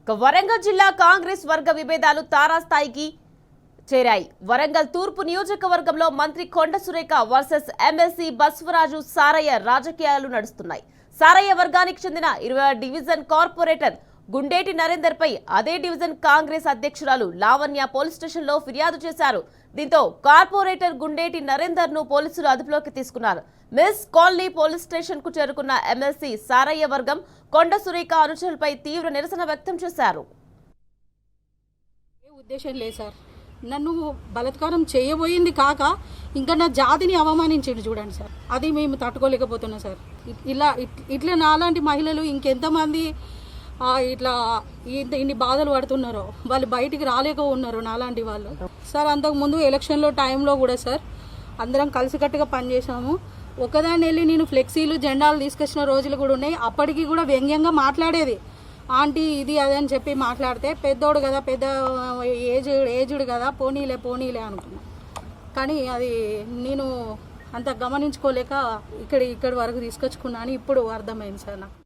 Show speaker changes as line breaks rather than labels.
వరంగల్ జిల్లా కాంగ్రెస్ వర్గ విభేదాలు తారాస్థాయికి చేరాయి. వరంగల్ తూర్పు నియోజకవర్గంలో మంత్రి కొండ సురేఖ వర్సెస్ ఎమ్మెల్సీ బస్వరాజు సారయ్య రాజకీయాలు నడుస్తున్నాయి. సారయ్య వర్గానికి చెందిన 20వ డివిజన్ కార్పొరేటర్ గుండేటి నరేందర్ పై అదే డివిజన్ కాంగ్రెస్ అధ్యక్షురాలు లావణ్య పోలీస్ స్టేషన్లో ఫిర్యాదు చేశారు. దీంతో కార్పొరేటర్ గుండేటి నరేందర్ ను పోలీసులు అదుపులోకి తీసుకున్నారు. మిస్ కాలనీ పోలీస్ స్టేషన్ కు చేరుకున్న ఎమ్మెల్సీ సారయ్య వర్గం కొండ సురేఖ అనుచరులపై తీవ్ర నిరసన వ్యక్తం చేశారు.
ఉద్దేశం లేదు సార్, నన్ను బలాత్కారం చేయబోయింది కాక ఇంకా నా జాతిని అవమానించిండు చూడండి సార్. అది మేము తట్టుకోలేకపోతున్నాం సార్. ఇట్లా నాలాంటి మహిళలు ఇంకెంతమంది ఇట్లా ఇన్ని బాధలు పడుతున్నారో, వాళ్ళు బయటికి రాలేక ఉన్నారు నాలాంటి వాళ్ళు సార్. అంతకుముందు ఎలక్షన్లో టైంలో కూడా సార్ అందరం కలిసికట్టుగా పనిచేసాము. ఒకదాన్ని వెళ్ళి నేను ఫ్లెక్సీలు జెండాలు తీసుకొచ్చిన రోజులు కూడా ఉన్నాయి. అప్పటికి కూడా వ్యంగ్యంగా మాట్లాడేది, ఆంటీ ఇది అదే అని చెప్పి మాట్లాడితే పెద్దోడు కదా, పెద్ద ఏజ్డ్ కదా, పోనీలే అనుకున్నా. కానీ అది నేను అంత గమనించుకోలేక ఇక్కడి వరకు తీసుకొచ్చుకున్నాను. ఇప్పుడు అర్థమైంది సార్ నాకు.